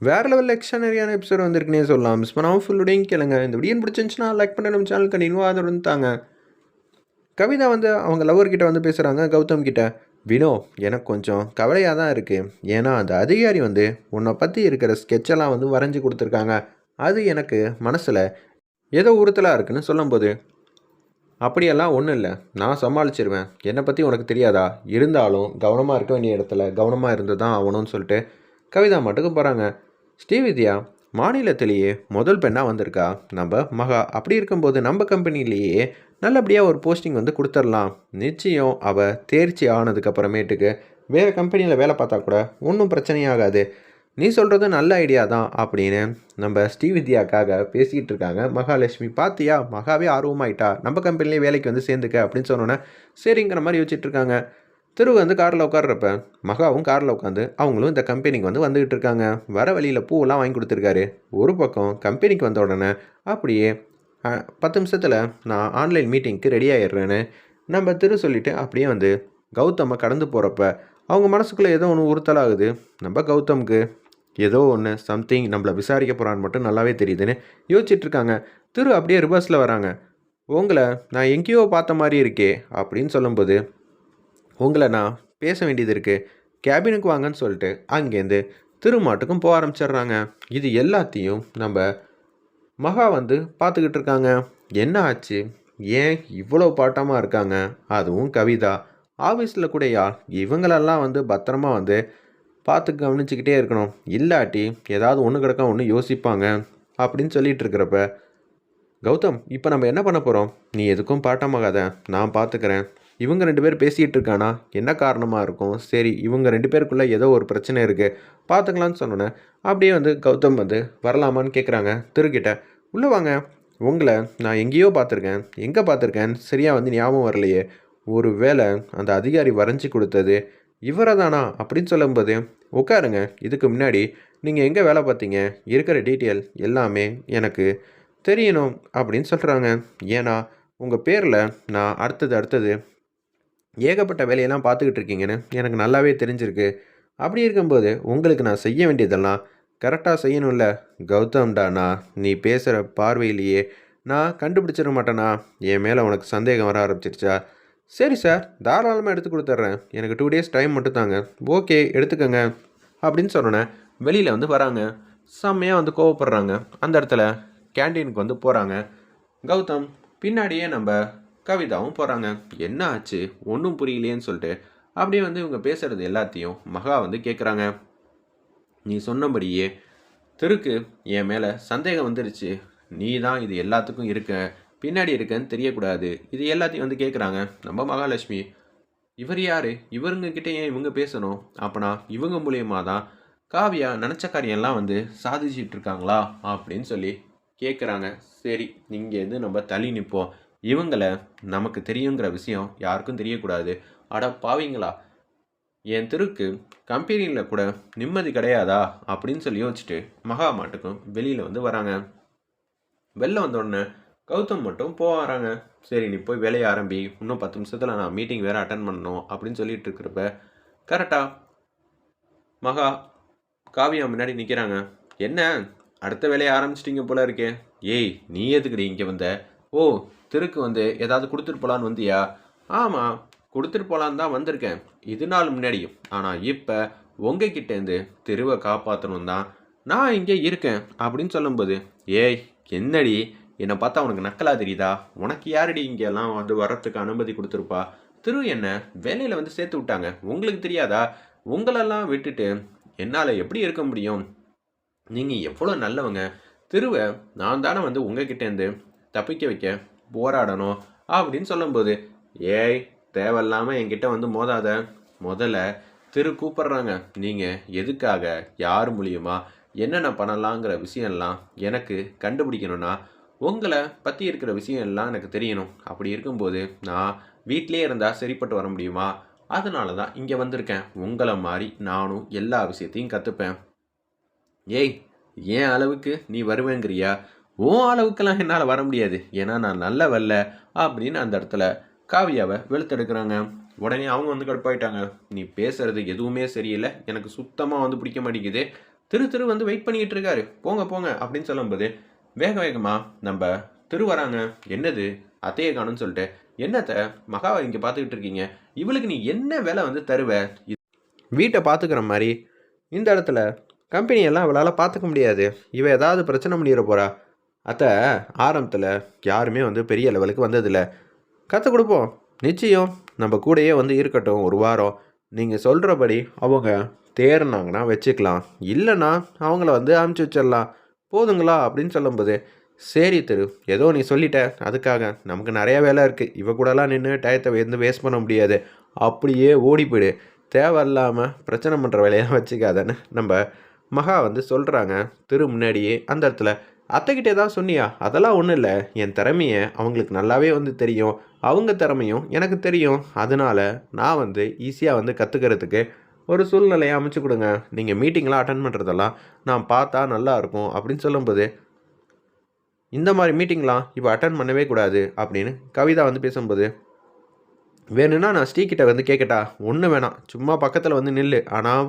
வேற level எக்ஸ்ட்ரானரியான episode வந்திருக்குன்னே சொல்லலாம். Miss பண்ணாமல் ஃபுல்லுடையும் கேளுங்க. இந்த வீடியோ பிடிச்சிருந்துச்சுன்னா லைக் பண்ணி நம்ம சேனல் கண்டினியூவாக ஆதரவு தாங்க. கவிதா வந்து அவங்க லவர்கிட்ட வந்து பேசுகிறாங்க கௌதம் கிட்ட. வினோ, எனக்கு கொஞ்சம் கவலையாக தான் இருக்குது. ஏன்னா அந்த அதிகாரி வந்து உன்னை பற்றி இருக்கிற ஸ்கெட்செல்லாம் வந்து வரைஞ்சி கொடுத்துருக்காங்க. அது எனக்கு மனசில் ஏதோ உறுத்தலாக இருக்குன்னு சொல்லும்போது, அப்படியெல்லாம் ஒன்றும் இல்லை, நான் சமாளிச்சிருவேன். என்னை பற்றி உனக்கு தெரியாதா? இருந்தாலும் கவனமாக இருக்க வேண்டிய இடத்துல கவனமாக இருந்து தான் ஆகணும்னு சொல்லிட்டு கவிதா மட்டுக்கு போகிறாங்க. ஸ்ரீவித்யா மாநிலத்திலேயே முதல் பெண்ணாக வந்திருக்கா நம்ம மகா. அப்படி இருக்கும்போது நம்ம கம்பெனிலேயே நல்லபடியாக ஒரு போஸ்டிங் வந்து கொடுத்துடலாம். நிச்சயம் அவள் தேர்ச்சி ஆனதுக்கப்புறமேட்டுக்கு வேறு கம்பெனியில் வேலை பார்த்தா கூட ஒன்றும் பிரச்சனையாகாது. நீ சொல்கிறது நல்ல ஐடியா தான் அப்படின்னு நம்ம ஸ்ரீவித்யாக்காக பேசிக்கிட்டு இருக்காங்க மகாலட்சுமி. பார்த்தியா, மகாவே ஆர்வமாயிட்டா நம்ம கம்பெனிலே வேலைக்கு வந்து சேர்ந்துக்க அப்படின்னு சொன்னோன்னே சரிங்கிற மாதிரி யோசிச்சுட்டு இருக்காங்க. திரு வந்து காரில் உட்காடுறப்ப மகாவும் காரில் உட்காந்து அவங்களும் இந்த கம்பெனிக்கு வந்து வந்துக்கிட்டு இருக்காங்க. வர வழியில் பூவெல்லாம் வாங்கி கொடுத்துருக்காரு. ஒரு பக்கம் கம்பெனிக்கு வந்த உடனே அப்படியே 10 நிமிஷத்தில் நான் ஆன்லைன் மீட்டிங்க்கு ரெடி ஆகிடுறேன்னு நம்ம திரு சொல்லிவிட்டு அப்படியே வந்து கௌதமை கடந்து போகிறப்ப அவங்க மனசுக்குள்ளே ஏதோ ஒன்று உறுத்தலாகுது. நம்ம கௌதமுக்கு ஏதோ ஒன்று சம்திங் நம்மளை விசாரிக்க போகிறான்னு மட்டும் நல்லாவே தெரியுதுன்னு யோசிச்சுட்ருக்காங்க. திரு அப்படியே ரிவர்ஸில் வராங்க. உங்களை நான் எங்கேயோ பார்த்த மாதிரி இருக்கே அப்படின்னு சொல்லும்போது, உங்களை நான் பேச வேண்டியது இருக்குது, கேபினுக்கு வாங்கன்னு சொல்லிட்டு அங்கேருந்து திருமாட்டுக்கும் போக ஆரம்பிச்சிடுறாங்க. இது எல்லாத்தையும் நம்ம மகா வந்து பார்த்துக்கிட்டு இருக்காங்க. என்ன ஆச்சு, ஏன் இவ்வளோ பாட்டமாக இருக்காங்க? அதுவும் கவிதா ஆஃபீஸில் கூடயா இவங்களெல்லாம் வந்து பத்திரமா வந்து பார்த்து கவனிச்சுக்கிட்டே இருக்கணும். இல்லாட்டி ஏதாவது ஒன்று கிடக்க ஒன்று யோசிப்பாங்க அப்படின்னு சொல்லிட்டு இருக்கிறப்ப, கௌதம் இப்போ நம்ம என்ன பண்ண போகிறோம்? நீ எதுக்கும் பாட்டமாகாத, நான் பார்த்துக்கிறேன். இவங்க 2 பேர் பேசிகிட்டு இருக்கானா, என்ன காரணமாக இருக்கும்? சரி, இவங்க 2 பேருக்குள்ளே ஏதோ ஒரு பிரச்சனை இருக்குது, பார்த்துக்கலான்னு சொன்னோன்னே அப்படியே வந்து கௌதம் வந்து வரலாமான்னு கேட்குறாங்க திருக்கிட்ட. உள்ளே வாங்க, உங்களை நான் எங்கேயோ பார்த்துருக்கேன். எங்கே பார்த்துருக்கேன்னு சரியாக வந்து ஞாபகம் வரலையே. ஒரு வேளை அந்த அதிகாரி வரைஞ்சி கொடுத்தது இவரை தானா அப்படின்னு சொல்லும்போது, உட்காருங்க, இதுக்கு முன்னாடி நீங்கள் எங்கே வேலை பார்த்தீங்க, இருக்கிற டீட்டெயில் எல்லாமே எனக்கு தெரியணும் அப்படின்னு சொல்கிறாங்க. ஏன்னா உங்கள் பேரில் நான் அடுத்தது ஏகப்பட்ட வேலையெல்லாம் பார்த்துக்கிட்டு இருக்கீங்கன்னு எனக்கு நல்லாவே தெரிஞ்சிருக்கு. அப்படி இருக்கும்போது உங்களுக்கு நான் செய்ய வேண்டியதெல்லாம் கரெக்டாக செய்யணும்ல கௌதம்டாண்ணா. நீ பேசுகிற பார்வையிலேயே நான் கண்டுபிடிச்சிட மாட்டேனா? என் மேலே உனக்கு சந்தேகம் வர ஆரம்பிச்சிருச்சா? சரி சார், தாராளமாக எடுத்து கொடுத்துட்றேன். எனக்கு 2 டேஸ் டைம் மட்டும் தாங்க. ஓகே, எடுத்துக்கோங்க அப்படின்னு சொன்னோன்னே வெளியில் வந்து வராங்க. செம்மையாக வந்து கோவப்படுறாங்க. அந்த இடத்துல கேண்டீனுக்கு வந்து போகிறாங்க கௌதம். பின்னாடியே நம்ம கவிதாவும் போகிறாங்க. என்ன ஆச்சு, ஒன்றும் புரியலையேன்னு சொல்லிட்டு அப்படியே வந்து இவங்க பேசுகிறது எல்லாத்தையும் மகா வந்து கேட்குறாங்க. நீ சொன்னபடியே திருக்கு என் மேலே சந்தேகம் வந்துருச்சு. நீ தான் இது எல்லாத்துக்கும் இருக்க, பின்னாடி இருக்கன்னு தெரியக்கூடாது. இது எல்லாத்தையும் வந்து கேட்குறாங்க நம்ம மகாலட்சுமி. இவர் யார், இவருங்கக்கிட்ட ஏன் இவங்க பேசணும்? அப்போனா இவங்க மூலியமாக தான் காவியா நினச்ச காரியெல்லாம் வந்து சாதிச்சிட்டு இருக்காங்களா அப்படின்னு சொல்லி கேட்குறாங்க. சரி, இங்கேருந்து நம்ம தள்ளி நிற்போம். இவங்களை நமக்கு தெரியுங்கிற விஷயம் யாருக்கும் தெரியக்கூடாது. அட பாவீங்களா, என் திருக்கு கம்பெனியில் கூட நிம்மதி கிடையாதா அப்படின்னு சொல்லி யோசிச்சுட்டு மகா மாட்டுக்கும் வெளியில் வந்து வராங்க. வெளில வந்தோடனே கௌதம் மட்டும் போக வராங்க. சரி, நீ போய் வேலையை ஆரம்பி, இன்னும் 10 நிமிஷத்தில் நான் மீட்டிங் வேறு அட்டன் பண்ணணும் அப்படின்னு சொல்லிட்டு இருக்கிறப்ப கரெக்டாக மகா காவியா முன்னாடி நிற்கிறாங்க. என்ன, அடுத்த வேலையை ஆரம்பிச்சிட்டிங்க போல இருக்கே. ஏய், நீ எதுக்குடி இங்கே வந்த? ஓ, திருக்கு வந்து ஏதாவது கொடுத்துட்டு போகலான்னு வந்தியா? ஆமாம், கொடுத்துட்டு போகலான்னு தான் வந்திருக்கேன் இது நாள் முன்னாடியும். ஆனால் இப்போ உங்ககிட்டேருந்து திருவை காப்பாற்றணும் தான் நான் இங்கே இருக்கேன் அப்படின்னு சொல்லும்போது, ஏய் என்னடி, என்னை பார்த்தா உனக்கு நக்கலா தெரியுதா? உனக்கு யாரடி இங்கெல்லாம் வந்து வர்றதுக்கு அனுமதி கொடுத்துருப்பா? திரு என்ன வேலையில் வந்து சேர்த்து விட்டாங்க, உங்களுக்கு தெரியாதா? உங்களெல்லாம் விட்டுட்டு என்னால் எப்படி இருக்க முடியும்? நீங்கள் எவ்வளோ நல்லவங்க. திருவை நான் தானே வந்து உங்ககிட்டேருந்து தப்பிக்க வைக்க போராடணும் அப்படின்னு சொல்லும்போது, ஏய் தேவையில்லாமல் என்கிட்ட வந்து மோதாத. முதல்ல திரு கூப்பிட்றாங்க. நீங்கள் எதுக்காக, யார் மூலியமா என்னென்ன பண்ணலாங்கிற விஷயம்லாம் எனக்கு கண்டுபிடிக்கணும்னா உங்களை பற்றி இருக்கிற விஷயம் எல்லாம் எனக்கு தெரியணும். அப்படி இருக்கும்போது நான் வீட்டிலே இருந்தால் சரிப்பட்டு வர முடியுமா? அதனால தான் இங்கே வந்திருக்கேன். உங்களை மாதிரி நானும் எல்லா விஷயத்தையும் கற்றுப்பேன். ஏய், ஏன் அளவுக்கு நீ வருவேங்கிறியா? உன் அளவுக்கெல்லாம் என்னால் வர முடியாது, ஏன்னா நான் நல்ல வரல அப்படின்னு அந்த இடத்துல காவியாவை வெளுத்தெடுக்கிறாங்க. உடனே அவங்க வந்து கடுப்பாயிட்டாங்க. நீ பேசுறது எதுவுமே சரியில்லை, எனக்கு சுத்தமாக வந்து பிடிக்க மாட்டேங்குது. திரு வந்து வெயிட் பண்ணிக்கிட்டு இருக்காரு. போங்க போங்க அப்படின்னு சொல்லும்போது வேக வேகமாக நம்ம திரு வராங்க. என்னது அத்தையை காணும்னு சொல்லிட்டு, என்னத்த மகாவை இங்கே பார்த்துக்கிட்டு இருக்கீங்க, இவளுக்கு நீ என்ன வேலை வந்து தருவ, வீட்டை பார்த்துக்கிற மாதிரி இந்த இடத்துல கம்பெனியெல்லாம் அவளால் பார்த்துக்க முடியாது, இவ ஏதாவது பிரச்சனை பண்ணிட போகிறா. அத்தை ஆரம்பத்தில் யாருமே வந்து பெரிய லெவலுக்கு வந்ததில்லை, கற்றுக் கொடுப்போம், நிச்சயம் நம்ம கூடயே வந்து இருக்கட்டும் ஒரு வாரம், நீங்கள் சொல்கிறபடி அவங்க தேர்னாங்கன்னா வச்சுக்கலாம், இல்லைன்னா அவங்கள வந்து அனுப்பிச்சி வச்சிடலாம், போதுங்களா அப்படின்னு சொல்லும்போது சரி திரு, ஏதோ நீ சொல்லிட்ட, அதுக்காக நமக்கு நிறையா வேலை இருக்குது, இவ கூடலாம் நின்று டயத்தை வந்து வேஸ்ட் பண்ண முடியாது, அப்படியே ஓடி போயிடு, தேவையில்லாமல் பிரச்சனை பண்ணுற வேலையாக வச்சுக்காதன்னு நம்ம மகா வந்து சொல்கிறாங்க. திரு முன்னாடியே அந்த இடத்துல அத்தைக்கிட்டே தான் சொன்னியா, அதெல்லாம் ஒன்றும் இல்லை, என் திறமையை அவங்களுக்கு நல்லாவே வந்து தெரியும், அவங்க திறமையும் எனக்கு தெரியும், அதனால் நான் வந்து ஈஸியாக வந்து கற்றுக்கிறதுக்கு ஒரு சூழ்நிலையை அமைச்சு கொடுங்க, நீங்கள் மீட்டிங்லாம் அட்டன் பண்ணுறதெல்லாம் நான் பார்த்தா நல்லாயிருக்கும் அப்படின்னு சொல்லும்போது இந்த மாதிரி மீட்டிங்லாம் இப்போ அட்டன் பண்ணவே கூடாது அப்படின்னு கவிதா வந்து பேசும்போது வேணும்னா நான் ஸ்ரீகிட்ட வந்து கேட்கட்டா, ஒன்றும் வேணாம், சும்மா பக்கத்தில் வந்து நில்லு, ஆனால்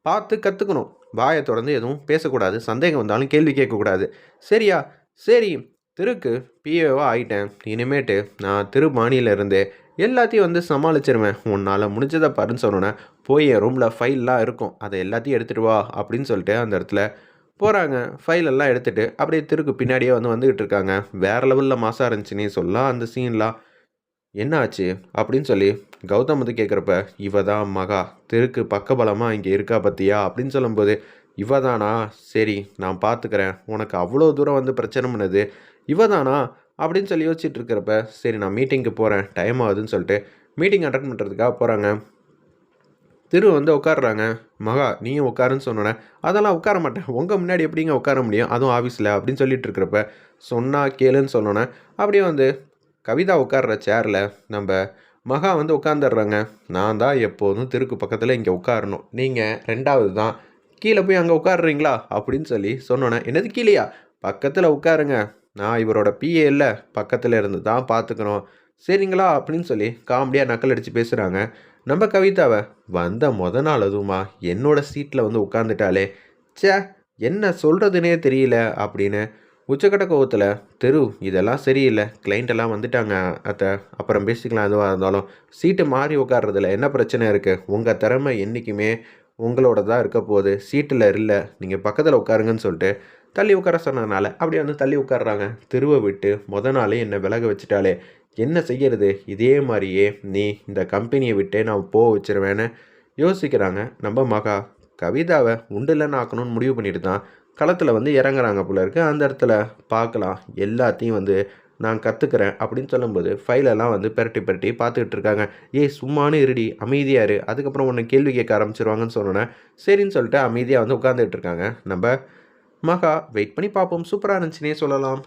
பார்த்து கற்றுக்கணும், வாயை தொடர்ந்து எதுவும் பேசக்கூடாது, சந்தேகம் வந்தாலும் கேள்வி கேட்கக்கூடாது, சரியா? சரி, திருக்கு பிஏவா ஆகிட்டேன், இனிமேட்டு நான் திரு மாநிலேருந்து எல்லாத்தையும் வந்து சமாளிச்சிருவேன், உன்னால் முடிஞ்சதை பாருன்னு சொன்னோன்னே போய் என் ரூமில் ஃபைல்லாம் இருக்கும், அதை எல்லாத்தையும் எடுத்துகிட்டு வா அப்படின்னு சொல்லிட்டு அந்த இடத்துல போகிறாங்க. ஃபைலெல்லாம் எடுத்துகிட்டு அப்படியே திருக்கு பின்னாடியே வந்துக்கிட்டு இருக்காங்க. வேறு லெவலில் மாசாக இருந்துச்சுன்னே சொல்லலாம் அந்த சீன்லாம். என்ன ஆச்சு அப்படின்னு சொல்லி கௌதம் வந்து கேட்குறப்ப, இவ தான் மகா, திருக்கு பக்கபலமாக இங்கே இருக்கா பற்றியா அப்படின்னு சொல்லும்போது, இவ தானா, சரி நான் பார்த்துக்கிறேன், உனக்கு அவ்வளோ தூரம் வந்து பிரச்சனை பண்ணுது இவ தானா அப்படின்னு சொல்லி யோசிச்சுட்டு இருக்கிறப்ப, சரி நான் மீட்டிங்க்கு போகிறேன், டைம் ஆகுதுன்னு சொல்லிட்டு மீட்டிங் அட்டன் பண்ணுறதுக்காக போகிறாங்க. திரு வந்து உட்காடுறாங்க. மகா நீயும் உட்காருன்னு சொன்னோன்னே, அதெல்லாம் உட்கார மாட்டேன், உங்கள் முன்னாடி எப்படிங்க உட்கார முடியும், அதுவும் ஆஃபீஸில் அப்படின்னு சொல்லிட்டு இருக்கிறப்ப, சொன்னால் கேளுன்னு சொன்னோன்னே அப்படியே வந்து கவிதா உட்கார்ற சேரில் நம்ம மகா வந்து உட்காந்துடுறாங்க. நான் தான் எப்போதும் திருக்கு பக்கத்தில் இங்கே உட்காரணும், நீங்கள் ரெண்டாவது தான், கீழே போய் அங்கே உட்காடுறீங்களா அப்படின்னு சொல்லி சொன்னோன்னே, என்னது கீழேயா, பக்கத்தில் உட்காருங்க, நான் இவரோட பிஏ இல்லை, பக்கத்தில் இருந்து தான் பார்த்துக்கணும், சரிங்களா அப்படின்னு சொல்லி காமெடியாக நக்கல் அடித்து பேசுகிறாங்க. நம்ம கவிதாவை வந்த நாள் அதுவுமா என்னோட சீட்டில் வந்து உட்காந்துட்டாலே, சே என்ன சொல்கிறதுனே தெரியல அப்படின்னு உச்சக்கட்ட கோவத்தில், தெரு இதெல்லாம் சரியில்லை, கிளைண்ட்டெல்லாம் வந்துட்டாங்க அத்தை, அப்புறம் பேசிக்கலாம், எதுவாக இருந்தாலும் சீட்டு மாறி உட்கார்றதுல என்ன பிரச்சனை இருக்குது, உங்கள் திறமை என்றைக்குமே உங்களோட தான் இருக்க போகுது, சீட்டில் இல்லை, நீங்கள் பக்கத்தில் உட்காருங்கன்னு சொல்லிட்டு தள்ளி உட்கார சொன்னதுனால அப்படியே வந்து தள்ளி உட்காடுறாங்க. திருவை விட்டு நாளே என்னை விலக வச்சுட்டாலே என்ன செய்கிறது, இதே மாதிரியே நீ இந்த கம்பெனியை விட்டே நான் வச்சிருவேன்னு யோசிக்கிறாங்க. நம்ம மகா கவிதாவை உண்டுலன்னு ஆக்கணும்னு முடிவு பண்ணிட்டு தான் களத்தில் வந்து இறங்குறாங்க போல இருக்குது. அந்த இடத்துல பார்க்கலாம், எல்லாத்தையும் வந்து நான் கற்றுக்கிறேன் அப்படின்னு சொல்லும்போது ஃபைலெல்லாம் வந்து பெரட்டி பார்த்துக்கிட்டு இருக்காங்க. ஏய் சும்மானு இருடி, அமைதியாக இரு, அதுக்கப்புறம் ஒன்று கேள்வி கேட்க ஆரம்பிச்சிருவாங்கன்னு சொன்னோன்னே சரின்னு சொல்லிட்டு அமைதியாக வந்து உட்காந்துக்கிட்டு இருக்காங்க. நம்ம மகா வெயிட் பண்ணி பார்ப்போம், சூப்பராக இருந்துச்சுன்னே சொல்லலாம்.